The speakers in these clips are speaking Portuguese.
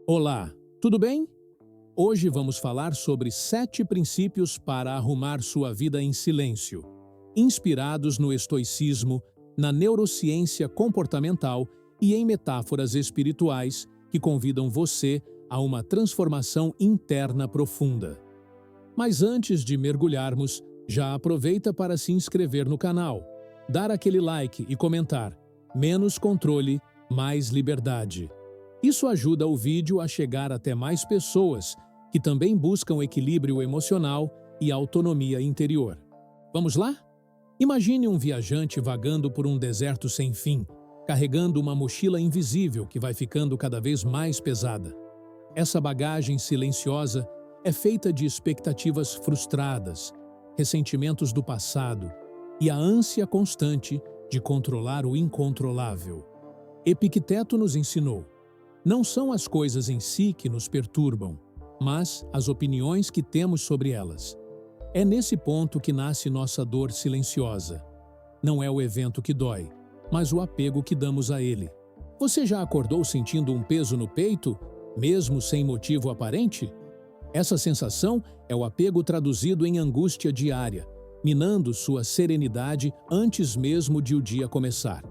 Olá, tudo bem? Hoje vamos falar sobre 7 princípios para arrumar sua vida em silêncio, inspirados no estoicismo, na neurociência comportamental e em metáforas espirituais que convidam você a uma transformação interna profunda. Mas antes de mergulharmos, já aproveita para se inscrever no canal, dar aquele like e comentar: menos controle, mais liberdade. Isso ajuda o vídeo a chegar até mais pessoas que também buscam equilíbrio emocional e autonomia interior. Vamos lá? Imagine um viajante vagando por um deserto sem fim, carregando uma mochila invisível que vai ficando cada vez mais pesada. Essa bagagem silenciosa é feita de expectativas frustradas, ressentimentos do passado e a ânsia constante de controlar o incontrolável. Epicteto nos ensinou: não são as coisas em si que nos perturbam, mas as opiniões que temos sobre elas. É nesse ponto que nasce nossa dor silenciosa. Não é o evento que dói, mas o apego que damos a ele. Você já acordou sentindo um peso no peito, mesmo sem motivo aparente? Essa sensação é o apego traduzido em angústia diária, minando sua serenidade antes mesmo de o dia começar.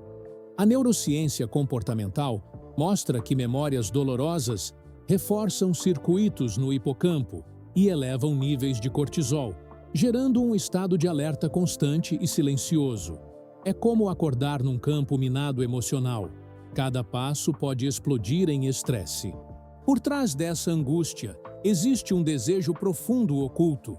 A neurociência comportamental mostra que memórias dolorosas reforçam circuitos no hipocampo e elevam níveis de cortisol, gerando um estado de alerta constante e silencioso. É como acordar num campo minado emocional. Cada passo pode explodir em estresse. Por trás dessa angústia, existe um desejo profundo oculto: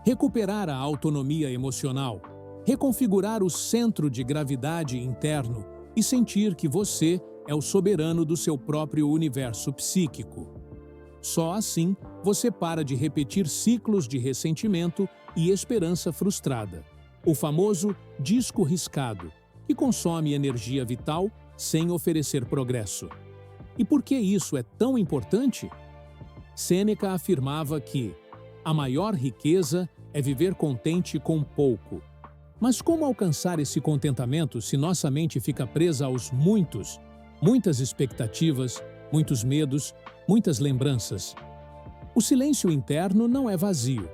recuperar a autonomia emocional, reconfigurar o centro de gravidade interno e sentir que você é o soberano do seu próprio universo psíquico. Só assim você para de repetir ciclos de ressentimento e esperança frustrada, o famoso disco riscado, que consome energia vital sem oferecer progresso. E por que isso é tão importante? Sêneca afirmava que a maior riqueza é viver contente com pouco. Mas como alcançar esse contentamento se nossa mente fica presa aos muitas expectativas, muitos medos, muitas lembranças? O silêncio interno não é vazio.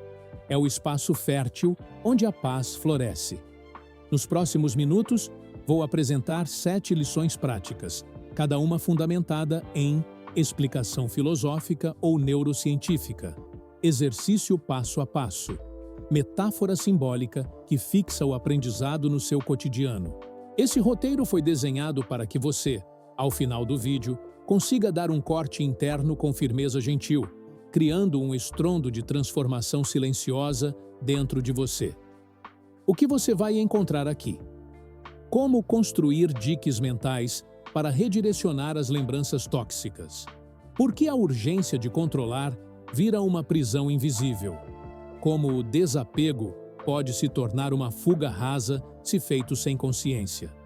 É o espaço fértil onde a paz floresce. Nos próximos minutos, vou apresentar 7 lições práticas, cada uma fundamentada em explicação filosófica ou neurocientífica, exercício passo a passo, metáfora simbólica que fixa o aprendizado no seu cotidiano. Esse roteiro foi desenhado para que você, ao final do vídeo, consiga dar um corte interno com firmeza gentil, criando um estrondo de transformação silenciosa dentro de você. O que você vai encontrar aqui? Como construir diques mentais para redirecionar as lembranças tóxicas? Por que a urgência de controlar vira uma prisão invisível? Como o desapego pode se tornar uma fuga rasa se feito sem consciência?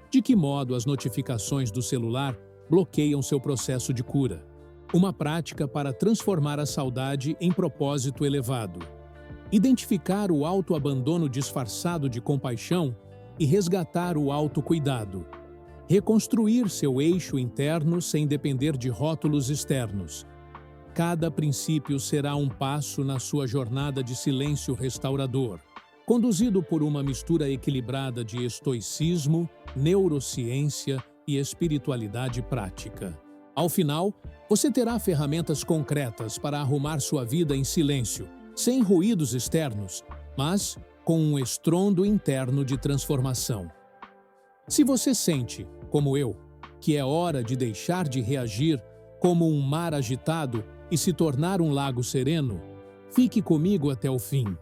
De que modo as notificações do celular bloqueiam seu processo de cura? Uma prática para transformar a saudade em propósito elevado. Identificar o autoabandono disfarçado de compaixão e resgatar o autocuidado. Reconstruir seu eixo interno sem depender de rótulos externos. Cada princípio será um passo na sua jornada de silêncio restaurador, conduzido por uma mistura equilibrada de estoicismo, neurociência e espiritualidade prática. Ao final, você terá ferramentas concretas para arrumar sua vida em silêncio, sem ruídos externos, mas com um estrondo interno de transformação. Se você sente, como eu, que é hora de deixar de reagir como um mar agitado e se tornar um lago sereno, fique comigo até o fim.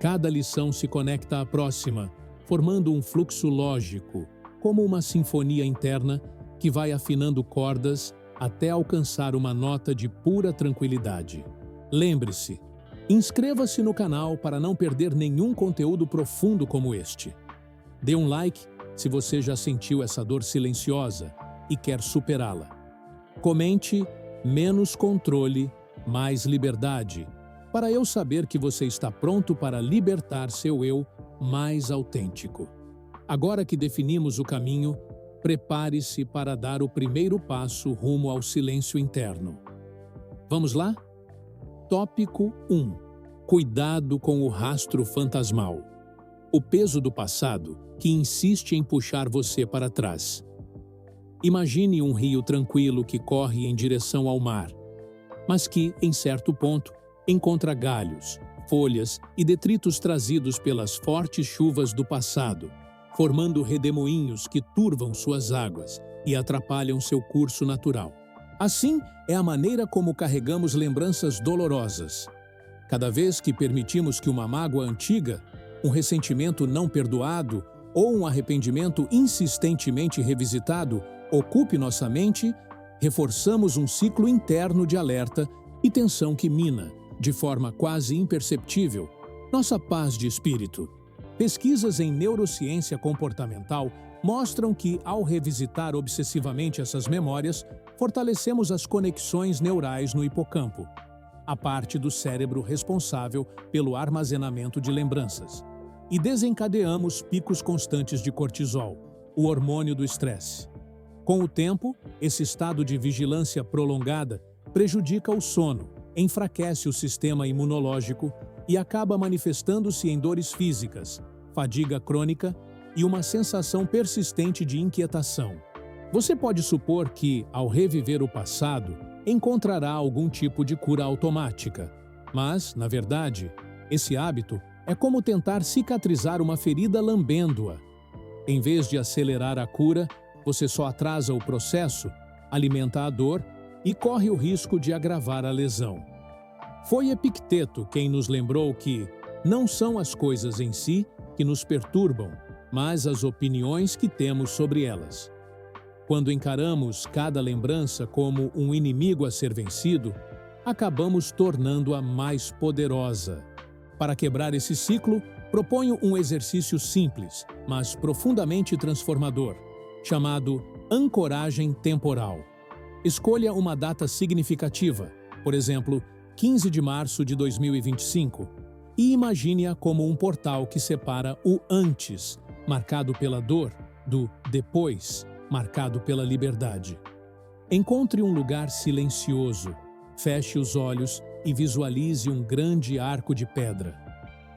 Cada lição se conecta à próxima, formando um fluxo lógico, como uma sinfonia interna que vai afinando cordas até alcançar uma nota de pura tranquilidade. Lembre-se, inscreva-se no canal para não perder nenhum conteúdo profundo como este. Dê um like se você já sentiu essa dor silenciosa e quer superá-la. Comente: menos controle, mais liberdade, para eu saber que você está pronto para libertar seu eu mais autêntico. Agora que definimos o caminho, prepare-se para dar o primeiro passo rumo ao silêncio interno. Vamos lá? Tópico 1. Cuidado com o rastro fantasmal. O peso do passado que insiste em puxar você para trás. Imagine um rio tranquilo que corre em direção ao mar, mas que, em certo ponto, encontra galhos, folhas e detritos trazidos pelas fortes chuvas do passado, formando redemoinhos que turvam suas águas e atrapalham seu curso natural. Assim é a maneira como carregamos lembranças dolorosas. Cada vez que permitimos que uma mágoa antiga, um ressentimento não perdoado ou um arrependimento insistentemente revisitado ocupe nossa mente, reforçamos um ciclo interno de alerta e tensão que mina, de forma quase imperceptível, nossa paz de espírito. Pesquisas em neurociência comportamental mostram que, ao revisitar obsessivamente essas memórias, fortalecemos as conexões neurais no hipocampo, a parte do cérebro responsável pelo armazenamento de lembranças, e desencadeamos picos constantes de cortisol, o hormônio do estresse. Com o tempo, esse estado de vigilância prolongada prejudica o sono, enfraquece o sistema imunológico e acaba manifestando-se em dores físicas, fadiga crônica e uma sensação persistente de inquietação. Você pode supor que, ao reviver o passado, encontrará algum tipo de cura automática. Mas, na verdade, esse hábito é como tentar cicatrizar uma ferida lambendo-a. Em vez de acelerar a cura, você só atrasa o processo, alimenta a dor e corre o risco de agravar a lesão. Foi Epicteto quem nos lembrou que não são as coisas em si que nos perturbam, mas as opiniões que temos sobre elas. Quando encaramos cada lembrança como um inimigo a ser vencido, acabamos tornando-a mais poderosa. Para quebrar esse ciclo, proponho um exercício simples, mas profundamente transformador, chamado ancoragem temporal. Escolha uma data significativa, por exemplo, 15 de março de 2025, e imagine-a como um portal que separa o antes, marcado pela dor, do depois, marcado pela liberdade. Encontre um lugar silencioso, feche os olhos e visualize um grande arco de pedra.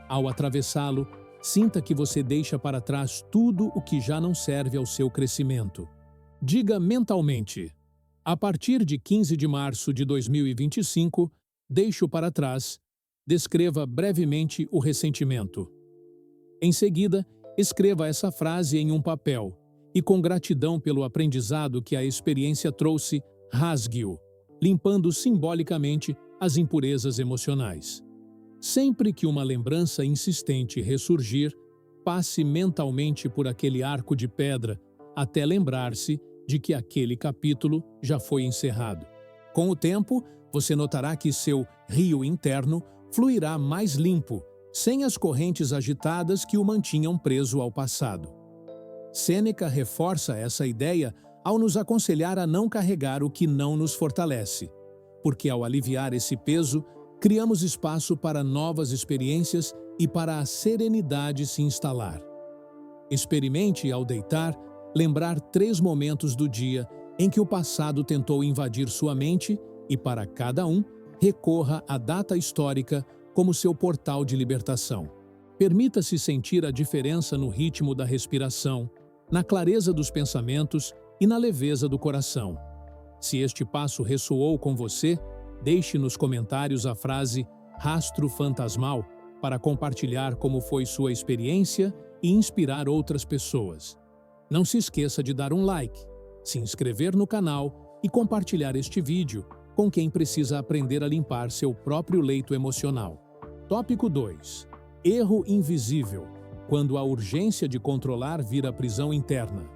Ao atravessá-lo, sinta que você deixa para trás tudo o que já não serve ao seu crescimento. Diga mentalmente: a partir de 15 de março de 2025, deixo para trás. Descreva brevemente o ressentimento. Em seguida, escreva essa frase em um papel e, com gratidão pelo aprendizado que a experiência trouxe, rasgue-o, limpando simbolicamente as impurezas emocionais. Sempre que uma lembrança insistente ressurgir, passe mentalmente por aquele arco de pedra até lembrar-se de que aquele capítulo já foi encerrado. Com o tempo, você notará que seu rio interno fluirá mais limpo, sem as correntes agitadas que o mantinham preso ao passado. Sêneca reforça essa ideia ao nos aconselhar a não carregar o que não nos fortalece, porque ao aliviar esse peso, criamos espaço para novas experiências e para a serenidade se instalar. Experimente, ao deitar, lembrar 3 momentos do dia em que o passado tentou invadir sua mente e, para cada um, recorra à data histórica como seu portal de libertação. Permita-se sentir a diferença no ritmo da respiração, na clareza dos pensamentos e na leveza do coração. Se este passo ressoou com você, deixe nos comentários a frase "rastro fantasmal" para compartilhar como foi sua experiência e inspirar outras pessoas. Não se esqueça de dar um like, se inscrever no canal e compartilhar este vídeo com quem precisa aprender a limpar seu próprio leito emocional. Tópico 2. Erro invisível, quando a urgência de controlar vira prisão interna.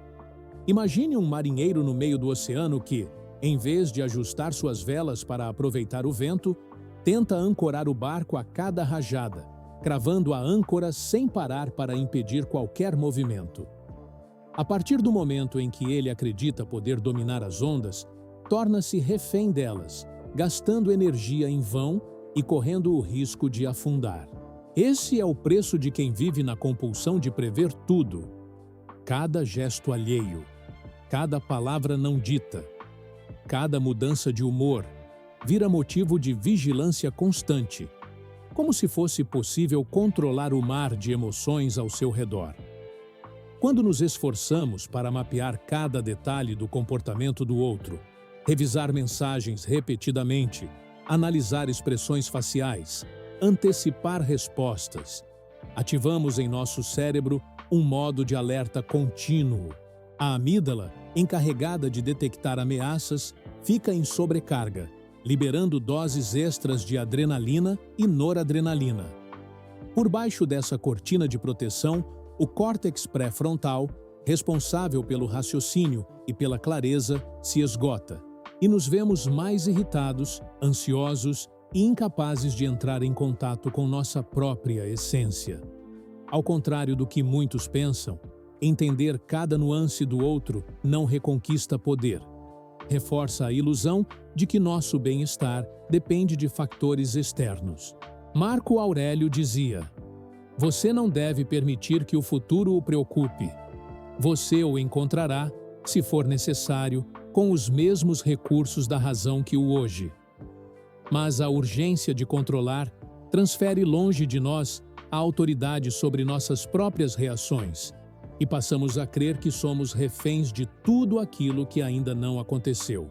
Imagine um marinheiro no meio do oceano que, em vez de ajustar suas velas para aproveitar o vento, tenta ancorar o barco a cada rajada, cravando a âncora sem parar para impedir qualquer movimento. A partir do momento em que ele acredita poder dominar as ondas, torna-se refém delas, gastando energia em vão e correndo o risco de afundar. Esse é o preço de quem vive na compulsão de prever tudo. Cada gesto alheio, cada palavra não dita, cada mudança de humor, vira motivo de vigilância constante, como se fosse possível controlar o mar de emoções ao seu redor. Quando nos esforçamos para mapear cada detalhe do comportamento do outro, revisar mensagens repetidamente, analisar expressões faciais, antecipar respostas, ativamos em nosso cérebro um modo de alerta contínuo. A amígdala, encarregada de detectar ameaças, fica em sobrecarga, liberando doses extras de adrenalina e noradrenalina. Por baixo dessa cortina de proteção, o córtex pré-frontal, responsável pelo raciocínio e pela clareza, se esgota, e nos vemos mais irritados, ansiosos e incapazes de entrar em contato com nossa própria essência. Ao contrário do que muitos pensam, entender cada nuance do outro não reconquista poder. Reforça a ilusão de que nosso bem-estar depende de fatores externos. Marco Aurélio dizia: "Você não deve permitir que o futuro o preocupe. Você o encontrará, se for necessário, com os mesmos recursos da razão que o hoje." Mas a urgência de controlar transfere longe de nós a autoridade sobre nossas próprias reações, e passamos a crer que somos reféns de tudo aquilo que ainda não aconteceu.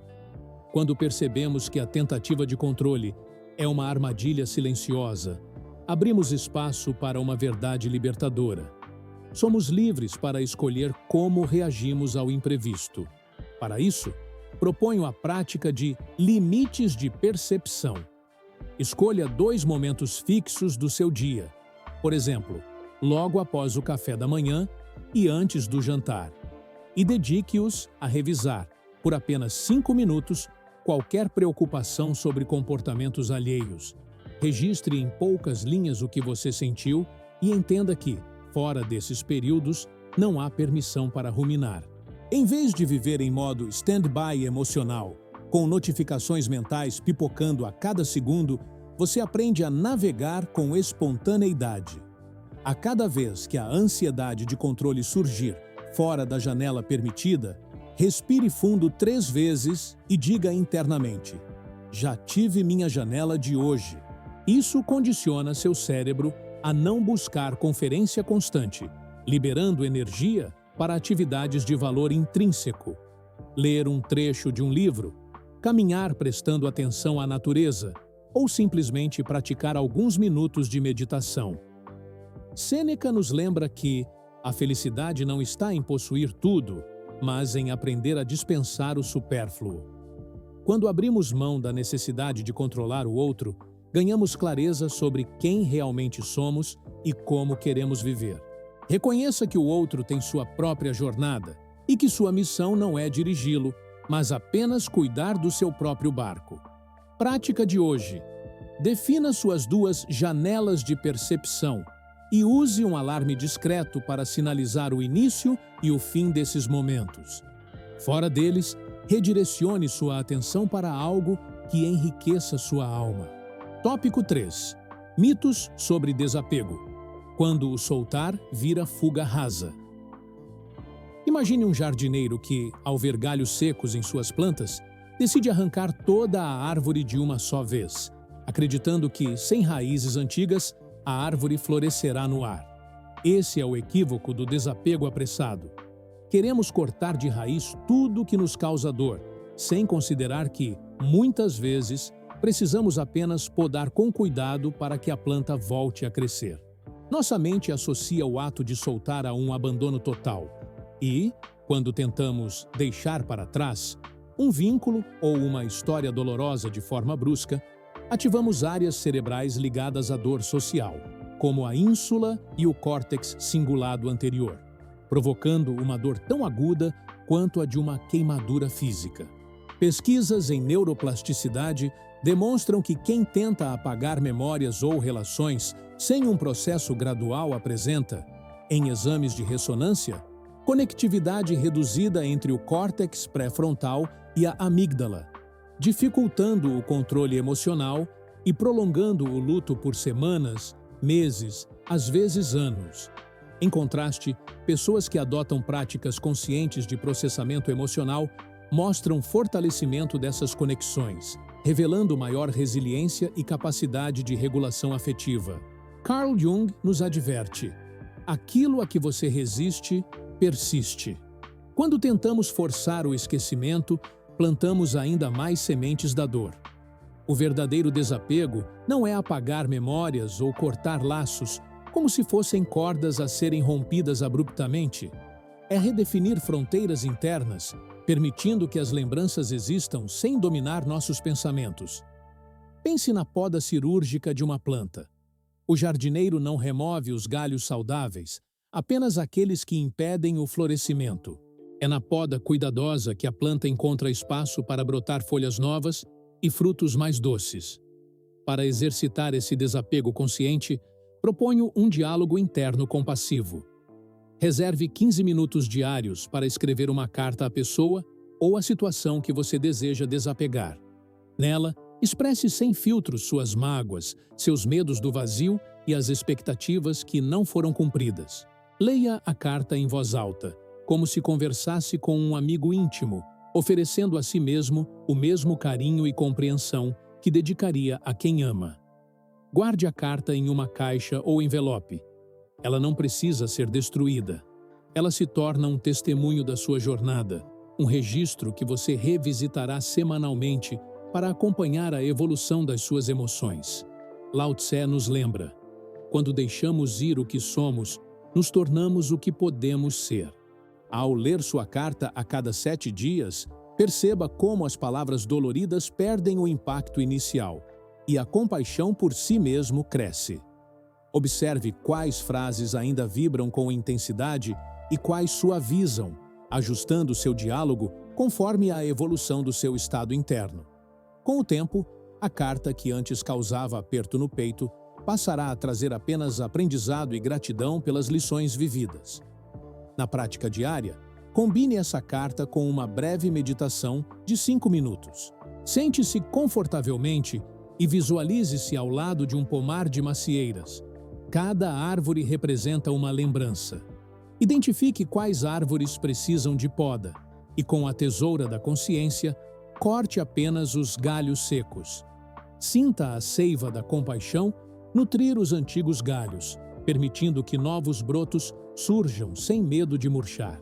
Quando percebemos que a tentativa de controle é uma armadilha silenciosa, abrimos espaço para uma verdade libertadora. Somos livres para escolher como reagimos ao imprevisto. Para isso, proponho a prática de limites de percepção. Escolha 2 momentos fixos do seu dia. Por exemplo, logo após o café da manhã e antes do jantar. E dedique-os a revisar, por apenas 5 minutos, qualquer preocupação sobre comportamentos alheios. Registre em poucas linhas o que você sentiu e entenda que, fora desses períodos, não há permissão para ruminar. Em vez de viver em modo stand-by emocional, com notificações mentais pipocando a cada segundo, você aprende a navegar com espontaneidade. A cada vez que a ansiedade de controle surgir fora da janela permitida, respire fundo 3 vezes e diga internamente: "Já tive minha janela de hoje." Isso condiciona seu cérebro a não buscar conferência constante, liberando energia para atividades de valor intrínseco. Ler um trecho de um livro, caminhar prestando atenção à natureza ou simplesmente praticar alguns minutos de meditação. Sêneca nos lembra que a felicidade não está em possuir tudo, mas em aprender a dispensar o supérfluo. Quando abrimos mão da necessidade de controlar o outro, ganhamos clareza sobre quem realmente somos e como queremos viver. Reconheça que o outro tem sua própria jornada e que sua missão não é dirigi-lo, mas apenas cuidar do seu próprio barco. Prática de hoje: defina suas 2 janelas de percepção e use um alarme discreto para sinalizar o início e o fim desses momentos. Fora deles, redirecione sua atenção para algo que enriqueça sua alma. Tópico 3. Mitos sobre desapego. Quando o soltar vira fuga rasa. Imagine um jardineiro que, ao ver galhos secos em suas plantas, decide arrancar toda a árvore de uma só vez, acreditando que, sem raízes antigas, a árvore florescerá no ar. Esse é o equívoco do desapego apressado. Queremos cortar de raiz tudo que nos causa dor, sem considerar que, muitas vezes, precisamos apenas podar com cuidado para que a planta volte a crescer. Nossa mente associa o ato de soltar a um abandono total e, quando tentamos deixar para trás um vínculo ou uma história dolorosa de forma brusca, ativamos áreas cerebrais ligadas à dor social, como a ínsula e o córtex cingulado anterior, provocando uma dor tão aguda quanto a de uma queimadura física. Pesquisas em neuroplasticidade demonstram que quem tenta apagar memórias ou relações sem um processo gradual apresenta, em exames de ressonância, conectividade reduzida entre o córtex pré-frontal e a amígdala, dificultando o controle emocional e prolongando o luto por semanas, meses, às vezes anos. Em contraste, pessoas que adotam práticas conscientes de processamento emocional mostram fortalecimento dessas conexões, revelando maior resiliência e capacidade de regulação afetiva. Carl Jung nos adverte: aquilo a que você resiste, persiste. Quando tentamos forçar o esquecimento, plantamos ainda mais sementes da dor. O verdadeiro desapego não é apagar memórias ou cortar laços, como se fossem cordas a serem rompidas abruptamente. É redefinir fronteiras internas, permitindo que as lembranças existam sem dominar nossos pensamentos. Pense na poda cirúrgica de uma planta. O jardineiro não remove os galhos saudáveis, apenas aqueles que impedem o florescimento. É na poda cuidadosa que a planta encontra espaço para brotar folhas novas e frutos mais doces. Para exercitar esse desapego consciente, proponho um diálogo interno compassivo. Reserve 15 minutos diários para escrever uma carta à pessoa ou à situação que você deseja desapegar. Nela, expresse sem filtros suas mágoas, seus medos do vazio e as expectativas que não foram cumpridas. Leia a carta em voz alta, como se conversasse com um amigo íntimo, oferecendo a si mesmo o mesmo carinho e compreensão que dedicaria a quem ama. Guarde a carta em uma caixa ou envelope. Ela não precisa ser destruída. Ela se torna um testemunho da sua jornada, um registro que você revisitará semanalmente para acompanhar a evolução das suas emoções. Lao Tse nos lembra: quando deixamos ir o que somos, nos tornamos o que podemos ser. Ao ler sua carta a cada 7 dias, perceba como as palavras doloridas perdem o impacto inicial e a compaixão por si mesmo cresce. Observe quais frases ainda vibram com intensidade e quais suavizam, ajustando seu diálogo conforme a evolução do seu estado interno. Com o tempo, a carta que antes causava aperto no peito passará a trazer apenas aprendizado e gratidão pelas lições vividas. Na prática diária, combine essa carta com uma breve meditação de 5 minutos. Sente-se confortavelmente e visualize-se ao lado de um pomar de macieiras. Cada árvore representa uma lembrança. Identifique quais árvores precisam de poda e, com a tesoura da consciência, corte apenas os galhos secos. Sinta a seiva da compaixão nutrir os antigos galhos, permitindo que novos brotos surjam sem medo de murchar.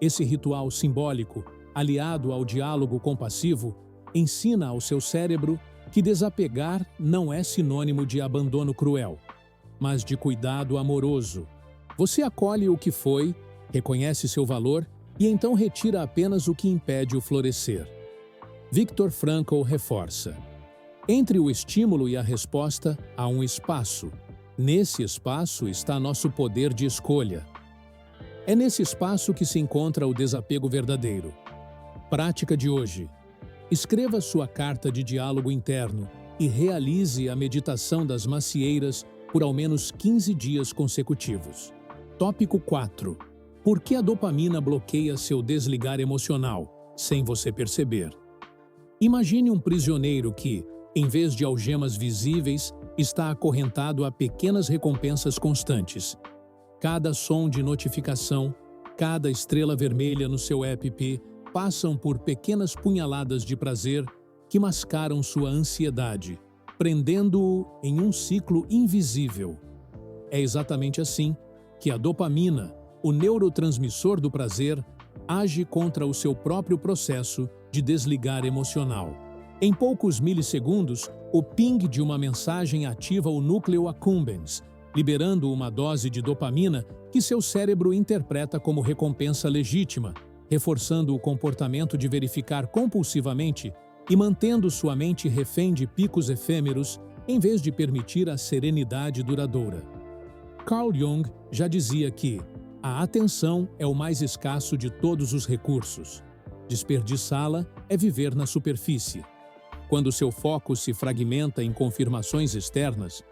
Esse ritual simbólico, aliado ao diálogo compassivo, ensina ao seu cérebro que desapegar não é sinônimo de abandono cruel, mas de cuidado amoroso. Você acolhe o que foi, reconhece seu valor e então retira apenas o que impede o florescer. Viktor Frankl reforça: entre o estímulo e a resposta há um espaço. Nesse espaço está nosso poder de escolha. É nesse espaço que se encontra o desapego verdadeiro. Prática de hoje: escreva sua carta de diálogo interno e realize a meditação das macieiras por ao menos 15 dias consecutivos. Tópico 4. Por que a dopamina bloqueia seu desligar emocional, sem você perceber? Imagine um prisioneiro que, em vez de algemas visíveis, está acorrentado a pequenas recompensas constantes. Cada som de notificação, cada estrela vermelha no seu app passam por pequenas punhaladas de prazer que mascaram sua ansiedade, prendendo-o em um ciclo invisível. É exatamente assim que a dopamina, o neurotransmissor do prazer, age contra o seu próprio processo de desligar emocional. Em poucos milissegundos, o ping de uma mensagem ativa o núcleo accumbens, liberando uma dose de dopamina que seu cérebro interpreta como recompensa legítima, reforçando o comportamento de verificar compulsivamente e mantendo sua mente refém de picos efêmeros em vez de permitir a serenidade duradoura. Carl Jung já dizia que a atenção é o mais escasso de todos os recursos. Desperdiçá-la é viver na superfície. Quando seu foco se fragmenta em confirmações externas,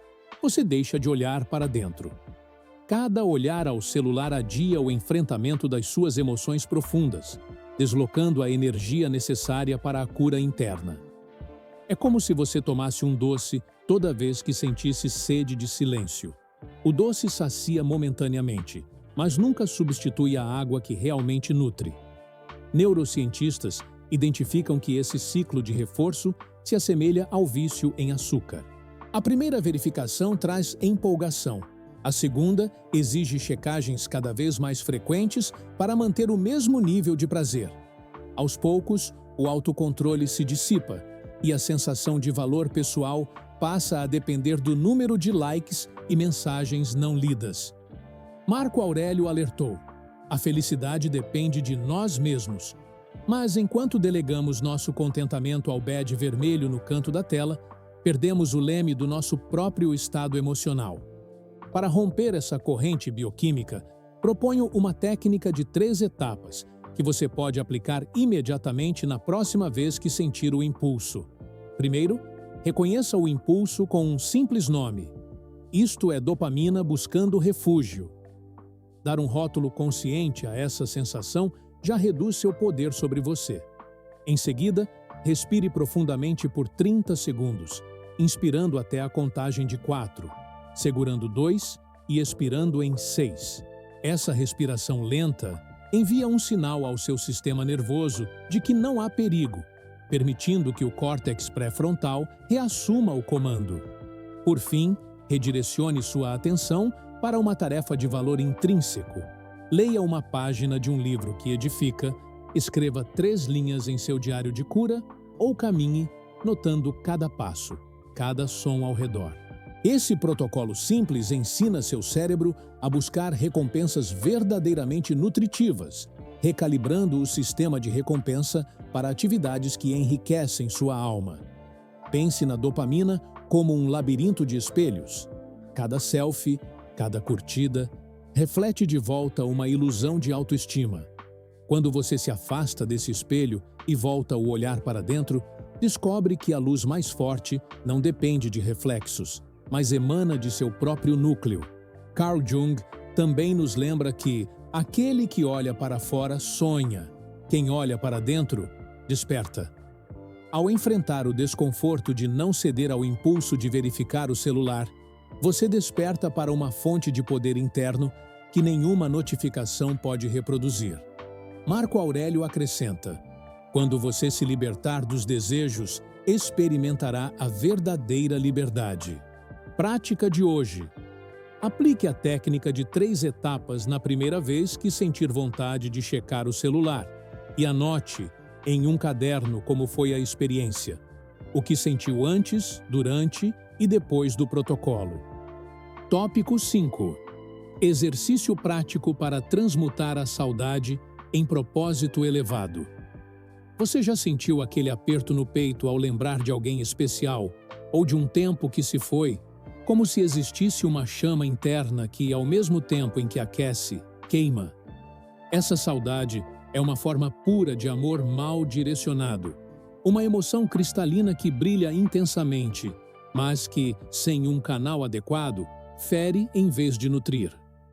você deixa de olhar para dentro. Cada olhar ao celular adia o enfrentamento das suas emoções profundas, deslocando a energia necessária para a cura interna. É como se você tomasse um doce toda vez que sentisse sede de silêncio. O doce sacia momentaneamente, mas nunca substitui a água que realmente nutre. Neurocientistas identificam que esse ciclo de reforço se assemelha ao vício em açúcar. A primeira verificação traz empolgação. A segunda exige checagens cada vez mais frequentes para manter o mesmo nível de prazer. Aos poucos, o autocontrole se dissipa e a sensação de valor pessoal passa a depender do número de likes e mensagens não lidas. Marco Aurélio alertou: a felicidade depende de nós mesmos. Mas enquanto delegamos nosso contentamento ao badge vermelho no canto da tela, perdemos o leme do nosso próprio estado emocional. Para romper essa corrente bioquímica, proponho uma técnica de 3 etapas que você pode aplicar imediatamente na próxima vez que sentir o impulso. Primeiro, reconheça o impulso com um simples nome. Isto é dopamina buscando refúgio. Dar um rótulo consciente a essa sensação já reduz seu poder sobre você. Em seguida, respire profundamente por 30 segundos, inspirando até a contagem de 4, segurando 2 e expirando em 6. Essa respiração lenta envia um sinal ao seu sistema nervoso de que não há perigo, permitindo que o córtex pré-frontal reassuma o comando. Por fim, redirecione sua atenção para uma tarefa de valor intrínseco. Leia uma página de um livro que edifica, escreva 3 linhas em seu diário de cura ou caminhe, notando cada passo, cada som ao redor. Esse protocolo simples ensina seu cérebro a buscar recompensas verdadeiramente nutritivas, recalibrando o sistema de recompensa para atividades que enriquecem sua alma. Pense na dopamina como um labirinto de espelhos. Cada selfie, cada curtida, reflete de volta uma ilusão de autoestima. Quando você se afasta desse espelho e volta o olhar para dentro, descobre que a luz mais forte não depende de reflexos, mas emana de seu próprio núcleo. Carl Jung também nos lembra que aquele que olha para fora sonha, quem olha para dentro desperta. Ao enfrentar o desconforto de não ceder ao impulso de verificar o celular, você desperta para uma fonte de poder interno que nenhuma notificação pode reproduzir. Marco Aurélio acrescenta: quando você se libertar dos desejos, experimentará a verdadeira liberdade. Prática de hoje. Aplique a técnica de 3 etapas na primeira vez que sentir vontade de checar o celular e anote em um caderno como foi a experiência, o que sentiu antes, durante e depois do protocolo. Tópico 5. Exercício prático para transmutar a saudade em propósito elevado. Você já sentiu aquele aperto no peito ao lembrar de alguém especial ou de um tempo que se foi, como se existisse uma chama interna que, ao mesmo tempo em que aquece, queima? Essa saudade é uma forma pura de amor mal direcionado, uma emoção cristalina que brilha intensamente, mas que, sem um canal adequado, fere em vez de nutrir.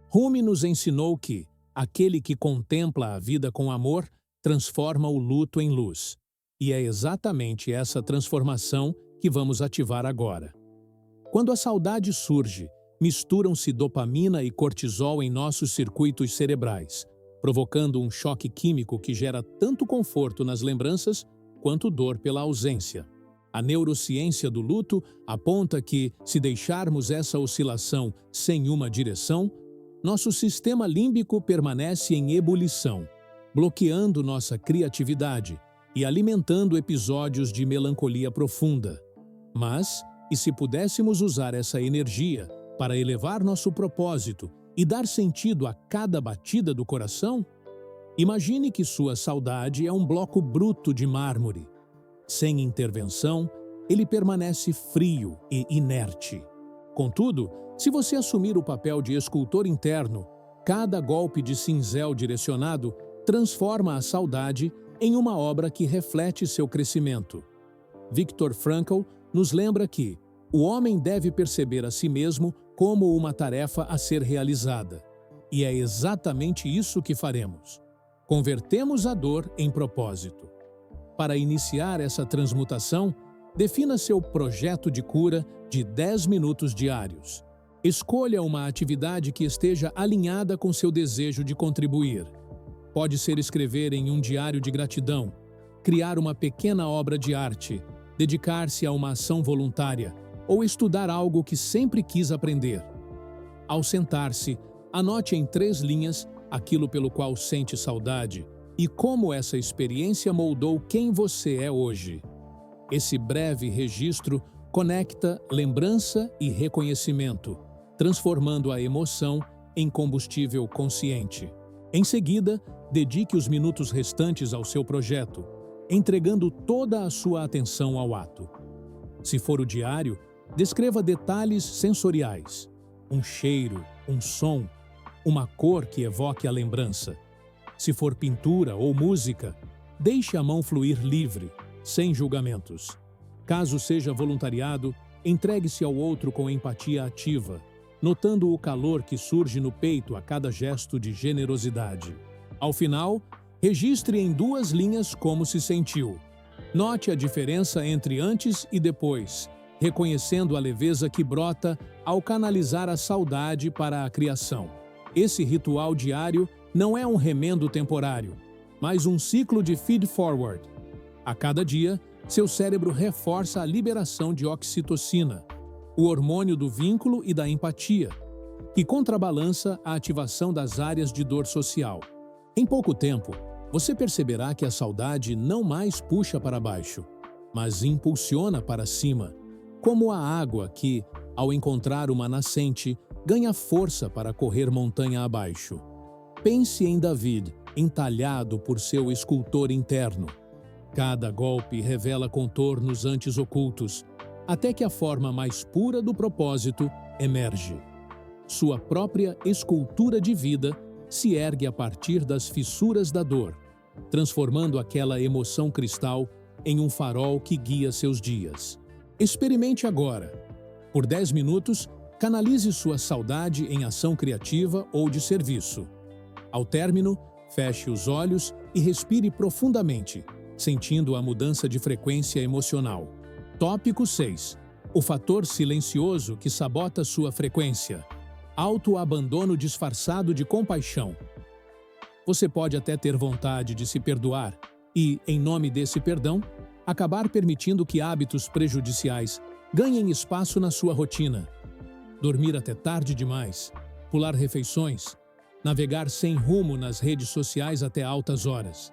Rumi nos ensinou que aquele que contempla a vida com amor transforma o luto em luz. E é exatamente essa transformação que vamos ativar agora. Quando a saudade surge, misturam-se dopamina e cortisol em nossos circuitos cerebrais, provocando um choque químico que gera tanto conforto nas lembranças quanto dor pela ausência. A neurociência do luto aponta que, se deixarmos essa oscilação sem uma direção, nosso sistema límbico permanece em ebulição, bloqueando nossa criatividade e alimentando episódios de melancolia profunda. Mas, e se pudéssemos usar essa energia para elevar nosso propósito e dar sentido a cada batida do coração? Imagine que sua saudade é um bloco bruto de mármore. Sem intervenção, ele permanece frio e inerte. Contudo, se você assumir o papel de escultor interno, cada golpe de cinzel direcionado transforma a saudade em uma obra que reflete seu crescimento. Viktor Frankl nos lembra que o homem deve perceber a si mesmo como uma tarefa a ser realizada. E é exatamente isso que faremos. Convertemos a dor em propósito. Para iniciar essa transmutação, defina seu projeto de cura de 10 minutos diários. Escolha uma atividade que esteja alinhada com seu desejo de contribuir. Pode ser escrever em um diário de gratidão, criar uma pequena obra de arte, dedicar-se a uma ação voluntária ou estudar algo que sempre quis aprender. Ao sentar-se, anote em 3 linhas aquilo pelo qual sente saudade e como essa experiência moldou quem você é hoje. Esse breve registro conecta lembrança e reconhecimento, transformando a emoção em combustível consciente. Em seguida, dedique os minutos restantes ao seu projeto, entregando toda a sua atenção ao ato. Se for o diário, descreva detalhes sensoriais, um cheiro, um som, uma cor que evoque a lembrança. Se for pintura ou música, deixe a mão fluir livre, sem julgamentos. Caso seja voluntariado, entregue-se ao outro com empatia ativa, notando o calor que surge no peito a cada gesto de generosidade. Ao final, registre em 2 linhas como se sentiu. Note a diferença entre antes e depois, reconhecendo a leveza que brota ao canalizar a saudade para a criação. Esse ritual diário não é um remendo temporário, mas um ciclo de feed-forward. A cada dia, seu cérebro reforça a liberação de oxitocina, o hormônio do vínculo e da empatia, que contrabalança a ativação das áreas de dor social. Em pouco tempo, você perceberá que a saudade não mais puxa para baixo, mas impulsiona para cima, como a água que, ao encontrar uma nascente, ganha força para correr montanha abaixo. Pense em David, entalhado por seu escultor interno. Cada golpe revela contornos antes ocultos, até que a forma mais pura do propósito emerge. Sua própria escultura de vida se ergue a partir das fissuras da dor, transformando aquela emoção cristal em um farol que guia seus dias. Experimente agora. Por 10 minutos, canalize sua saudade em ação criativa ou de serviço. Ao término, feche os olhos e respire profundamente, sentindo a mudança de frequência emocional. Tópico 6. O fator silencioso que sabota sua frequência. Autoabandono disfarçado de compaixão. Você pode até ter vontade de se perdoar e, em nome desse perdão, acabar permitindo que hábitos prejudiciais ganhem espaço na sua rotina. Dormir até tarde demais, pular refeições, navegar sem rumo nas redes sociais até altas horas.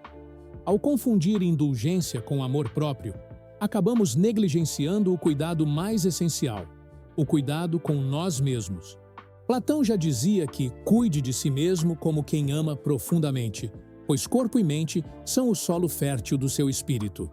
Ao confundir indulgência com amor próprio, acabamos negligenciando o cuidado mais essencial, o cuidado com nós mesmos. Platão já dizia que cuide de si mesmo como quem ama profundamente, pois corpo e mente são o solo fértil do seu espírito.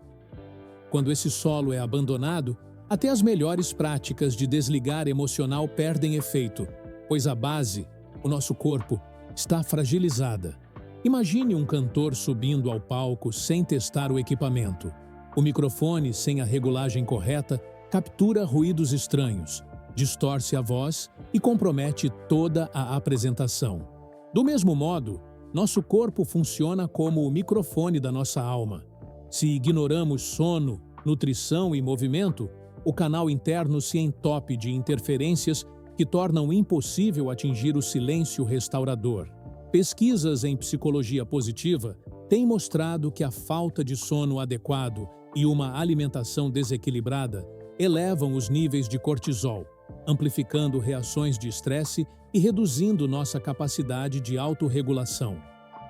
Quando esse solo é abandonado, até as melhores práticas de desligar emocional perdem efeito, pois a base, o nosso corpo, está fragilizada. Imagine um cantor subindo ao palco sem testar o equipamento. O microfone, sem a regulagem correta, captura ruídos estranhos, distorce a voz e compromete toda a apresentação. Do mesmo modo, nosso corpo funciona como o microfone da nossa alma. Se ignoramos sono, nutrição e movimento, o canal interno se entope de interferências que tornam impossível atingir o silêncio restaurador. Pesquisas em psicologia positiva têm mostrado que a falta de sono adequado e uma alimentação desequilibrada elevam os níveis de cortisol, amplificando reações de estresse e reduzindo nossa capacidade de autorregulação.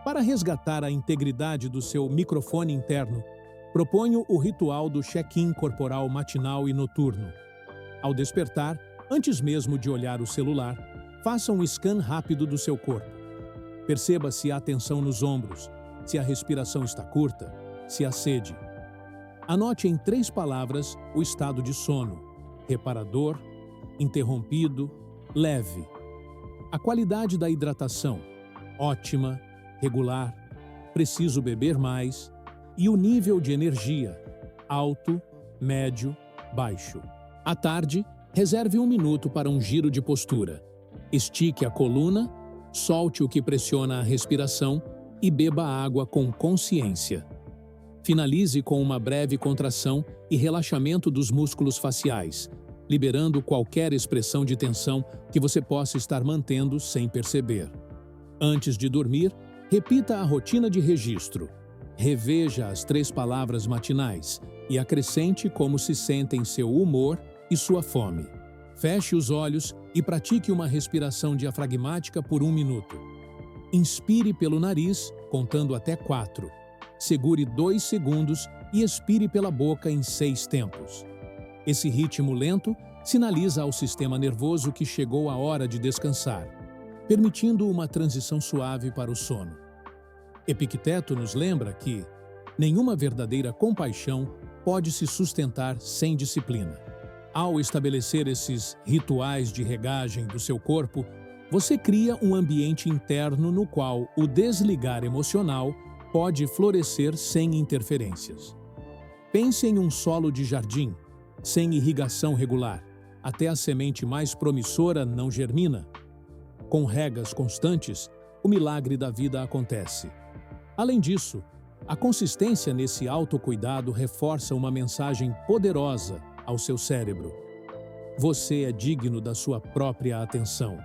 Para resgatar a integridade do seu microfone interno, proponho o ritual do check-in corporal matinal e noturno. Ao despertar, antes mesmo de olhar o celular, faça um scan rápido do seu corpo. Perceba se há tensão nos ombros, se a respiração está curta, se há sede. Anote em 3 palavras o estado de sono: reparador, interrompido, leve. A qualidade da hidratação: ótima, regular, preciso beber mais. E o nível de energia: alto, médio, baixo. À tarde, reserve 1 minuto para um giro de postura. Estique a coluna, solte o que pressiona a respiração e beba água com consciência. Finalize com uma breve contração e relaxamento dos músculos faciais, liberando qualquer expressão de tensão que você possa estar mantendo sem perceber. Antes de dormir, repita a rotina de registro. Reveja as 3 palavras matinais e acrescente como se sentem seu humor e sua fome. Feche os olhos e pratique uma respiração diafragmática por 1 minuto. Inspire pelo nariz, contando até 4. Segure 2 segundos e expire pela boca em 6 tempos. Esse ritmo lento sinaliza ao sistema nervoso que chegou a hora de descansar, permitindo uma transição suave para o sono. Epicteto nos lembra que nenhuma verdadeira compaixão pode se sustentar sem disciplina. Ao estabelecer esses rituais de regagem do seu corpo, você cria um ambiente interno no qual o desligar emocional pode florescer sem interferências. Pense em um solo de jardim, sem irrigação regular, até a semente mais promissora não germina. Com regas constantes, o milagre da vida acontece. Além disso, a consistência nesse autocuidado reforça uma mensagem poderosa ao seu cérebro. Você é digno da sua própria atenção.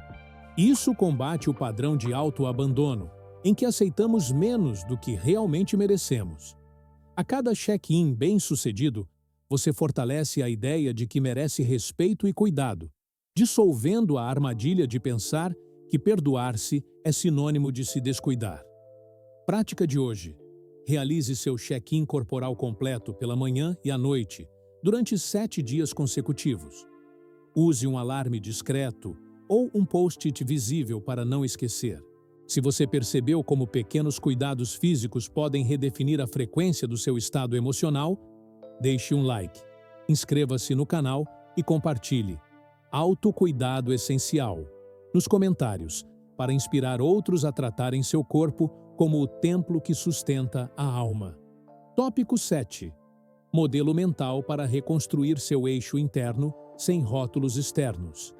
Isso combate o padrão de autoabandono, em que aceitamos menos do que realmente merecemos. A cada check-in bem-sucedido, você fortalece a ideia de que merece respeito e cuidado, dissolvendo a armadilha de pensar que perdoar-se é sinônimo de se descuidar. Prática de hoje. Realize seu check-in corporal completo pela manhã e à noite, durante 7 dias consecutivos. Use um alarme discreto ou um post-it visível para não esquecer. Se você percebeu como pequenos cuidados físicos podem redefinir a frequência do seu estado emocional, deixe um like, inscreva-se no canal e compartilhe. Autocuidado essencial nos comentários, para inspirar outros a tratarem seu corpo como o templo que sustenta a alma. Tópico 7. Modelo mental para reconstruir seu eixo interno sem rótulos externos.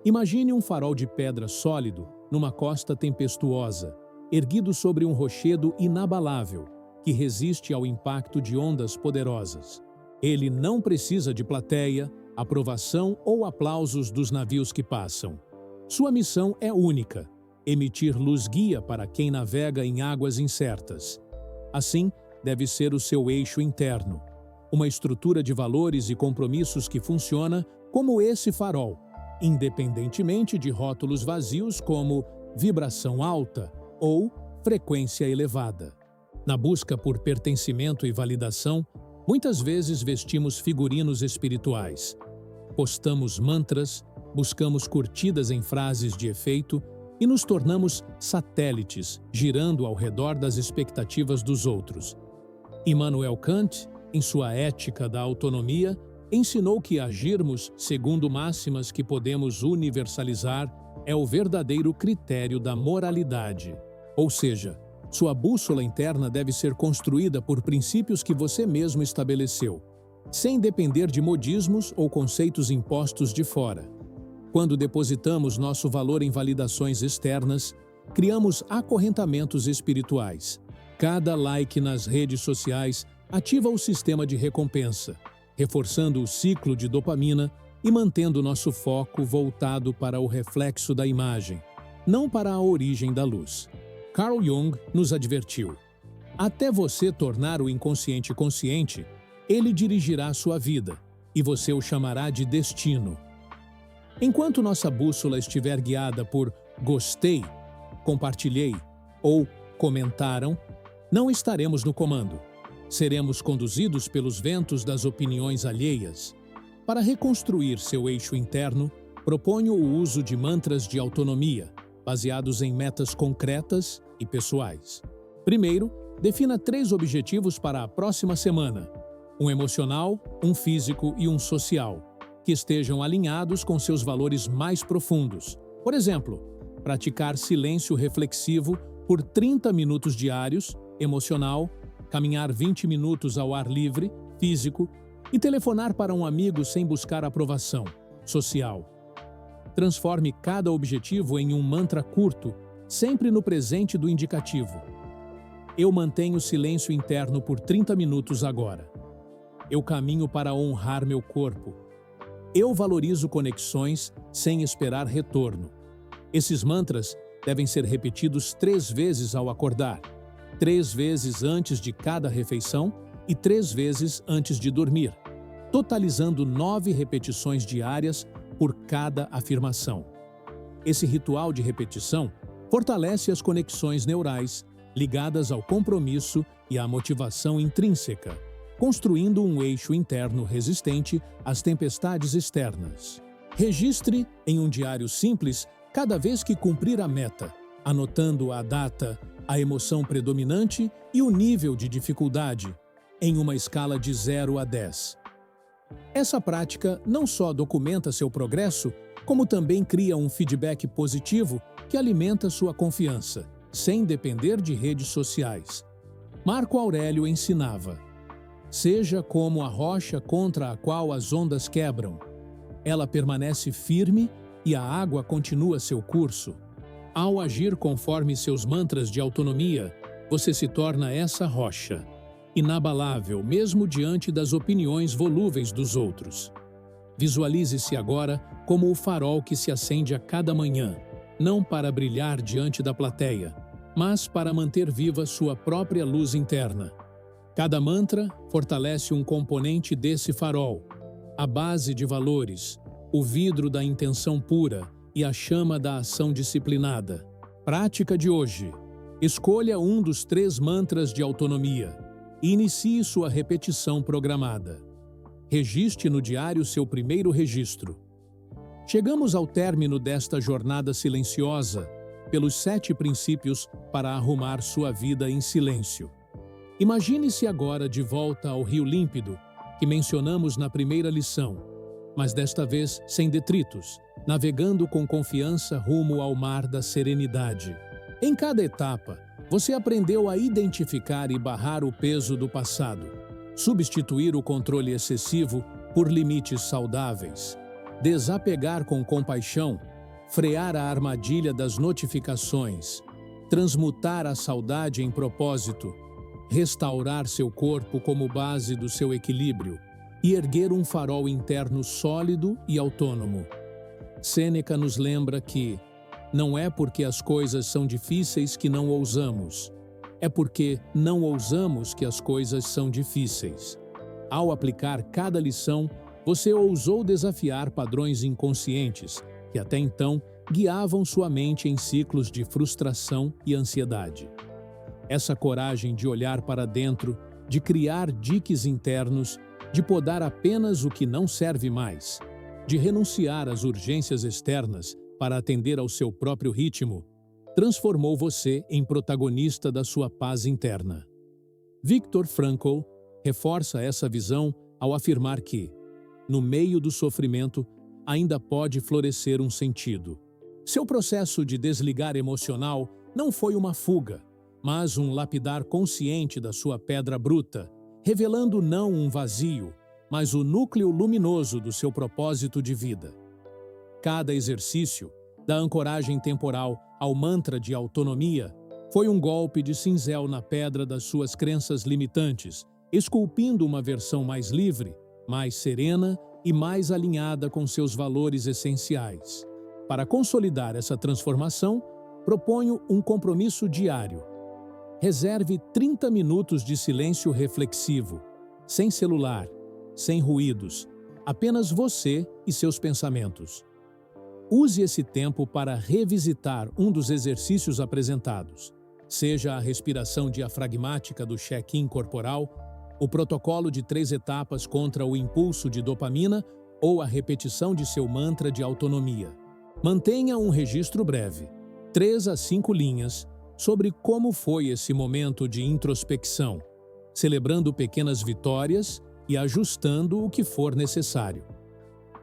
Imagine um farol de pedra sólido numa costa tempestuosa, erguido sobre um rochedo inabalável, que resiste ao impacto de ondas poderosas. Ele não precisa de plateia, aprovação ou aplausos dos navios que passam. Sua missão é única: emitir luz-guia para quem navega em águas incertas. Assim, deve ser o seu eixo interno, uma estrutura de valores e compromissos que funciona como esse farol, independentemente de rótulos vazios como vibração alta ou frequência elevada. Na busca por pertencimento e validação, muitas vezes vestimos figurinos espirituais. Postamos mantras, buscamos curtidas em frases de efeito e nos tornamos satélites, girando ao redor das expectativas dos outros. Immanuel Kant, em sua Ética da Autonomia, ensinou que agirmos segundo máximas que podemos universalizar é o verdadeiro critério da moralidade. Ou seja, sua bússola interna deve ser construída por princípios que você mesmo estabeleceu, sem depender de modismos ou conceitos impostos de fora. Quando depositamos nosso valor em validações externas, criamos acorrentamentos espirituais. Cada like nas redes sociais ativa o sistema de recompensa, reforçando o ciclo de dopamina e mantendo nosso foco voltado para o reflexo da imagem, não para a origem da luz. Carl Jung nos advertiu: até você tornar o inconsciente consciente, ele dirigirá sua vida, e você o chamará de destino. Enquanto nossa bússola estiver guiada por gostei, compartilhei ou comentaram, não estaremos no comando. Seremos conduzidos pelos ventos das opiniões alheias. Para reconstruir seu eixo interno, proponho o uso de mantras de autonomia, baseados em metas concretas e pessoais. Primeiro, defina 3 objetivos para a próxima semana: um emocional, um físico e um social, que estejam alinhados com seus valores mais profundos. Por exemplo, praticar silêncio reflexivo por 30 minutos diários, emocional, caminhar 20 minutos ao ar livre, físico, e telefonar para um amigo sem buscar aprovação, social. Transforme cada objetivo em um mantra curto, sempre no presente do indicativo. Eu mantenho silêncio interno por 30 minutos agora. Eu caminho para honrar meu corpo. Eu valorizo conexões sem esperar retorno. Esses mantras devem ser repetidos 3 vezes ao acordar, 3 vezes antes de cada refeição e 3 vezes antes de dormir, totalizando 9 repetições diárias por cada afirmação. Esse ritual de repetição fortalece as conexões neurais ligadas ao compromisso e à motivação intrínseca, construindo um eixo interno resistente às tempestades externas. Registre em um diário simples cada vez que cumprir a meta, anotando a data, a emoção predominante e o nível de dificuldade, em uma escala de 0 a 10. Essa prática não só documenta seu progresso, como também cria um feedback positivo que alimenta sua confiança, sem depender de redes sociais. Marco Aurélio ensinava: seja como a rocha contra a qual as ondas quebram. Ela permanece firme e a água continua seu curso. Ao agir conforme seus mantras de autonomia, você se torna essa rocha, inabalável mesmo diante das opiniões volúveis dos outros. Visualize-se agora como o farol que se acende a cada manhã, não para brilhar diante da plateia, mas para manter viva sua própria luz interna. Cada mantra fortalece um componente desse farol, a base de valores, o vidro da intenção pura e a chama da ação disciplinada. Prática de hoje. Escolha um dos 3 mantras de autonomia e inicie sua repetição programada. Registre no diário seu primeiro registro. Chegamos ao término desta jornada silenciosa pelos 7 princípios para arrumar sua vida em silêncio. Imagine-se agora de volta ao rio límpido que mencionamos na primeira lição, mas desta vez sem detritos, navegando com confiança rumo ao mar da serenidade. Em cada etapa, você aprendeu a identificar e barrar o peso do passado, substituir o controle excessivo por limites saudáveis, desapegar com compaixão, frear a armadilha das notificações, transmutar a saudade em propósito, restaurar seu corpo como base do seu equilíbrio e erguer um farol interno sólido e autônomo. Sêneca nos lembra que não é porque as coisas são difíceis que não ousamos, é porque não ousamos que as coisas são difíceis. Ao aplicar cada lição, você ousou desafiar padrões inconscientes que até então guiavam sua mente em ciclos de frustração e ansiedade. Essa coragem de olhar para dentro, de criar diques internos, de podar apenas o que não serve mais, de renunciar às urgências externas para atender ao seu próprio ritmo, transformou você em protagonista da sua paz interna. Viktor Frankl reforça essa visão ao afirmar que, no meio do sofrimento, ainda pode florescer um sentido. Seu processo de desligar emocional não foi uma fuga, mas um lapidar consciente da sua pedra bruta, revelando não um vazio, mas o núcleo luminoso do seu propósito de vida. Cada exercício, da ancoragem temporal ao mantra de autonomia, foi um golpe de cinzel na pedra das suas crenças limitantes, esculpindo uma versão mais livre, mais serena e mais alinhada com seus valores essenciais. Para consolidar essa transformação, proponho um compromisso diário. Reserve 30 minutos de silêncio reflexivo, sem celular, sem ruídos, apenas você e seus pensamentos. Use esse tempo para revisitar um dos exercícios apresentados, seja a respiração diafragmática do check-in corporal, o protocolo de 3 etapas contra o impulso de dopamina ou a repetição de seu mantra de autonomia. Mantenha um registro breve, 3 a 5 linhas, sobre como foi esse momento de introspecção, celebrando pequenas vitórias e ajustando o que for necessário.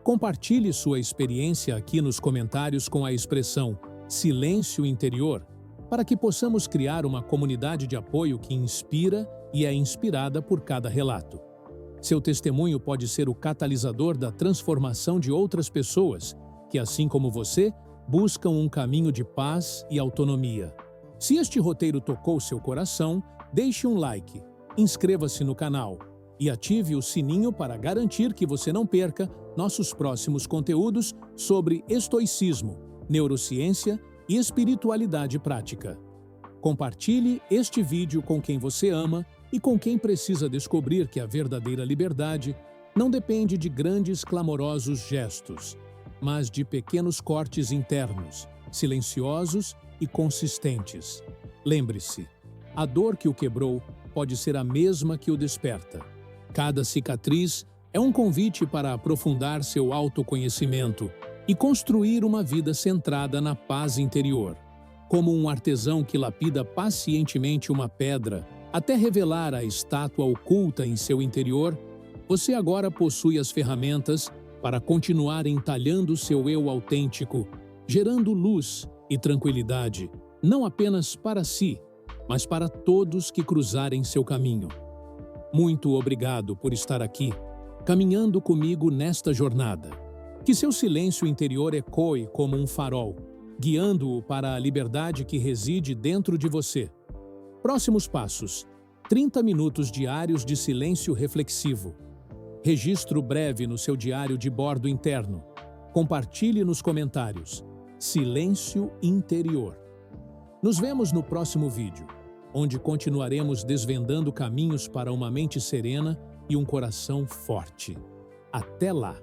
Compartilhe sua experiência aqui nos comentários com a expressão silêncio interior, para que possamos criar uma comunidade de apoio que inspira e é inspirada por cada relato. Seu testemunho pode ser o catalisador da transformação de outras pessoas que, assim como você, buscam um caminho de paz e autonomia. Se este roteiro tocou seu coração, deixe um like, inscreva-se no canal e ative o sininho para garantir que você não perca nossos próximos conteúdos sobre estoicismo, neurociência e espiritualidade prática. Compartilhe este vídeo com quem você ama e com quem precisa descobrir que a verdadeira liberdade não depende de grandes clamorosos gestos, mas de pequenos cortes internos, silenciosos e consistentes. Lembre-se, a dor que o quebrou pode ser a mesma que o desperta. Cada cicatriz é um convite para aprofundar seu autoconhecimento e construir uma vida centrada na paz interior. Como um artesão que lapida pacientemente uma pedra até revelar a estátua oculta em seu interior, você agora possui as ferramentas para continuar entalhando seu eu autêntico, gerando luz e tranquilidade, não apenas para si, mas para todos que cruzarem seu caminho. Muito obrigado por estar aqui, caminhando comigo nesta jornada. Que seu silêncio interior ecoe como um farol, guiando-o para a liberdade que reside dentro de você. Próximos passos: 30 minutos diários de silêncio reflexivo. Registro breve no seu diário de bordo interno. Compartilhe nos comentários. Silêncio interior. Nos vemos no próximo vídeo, onde continuaremos desvendando caminhos para uma mente serena e um coração forte. Até lá!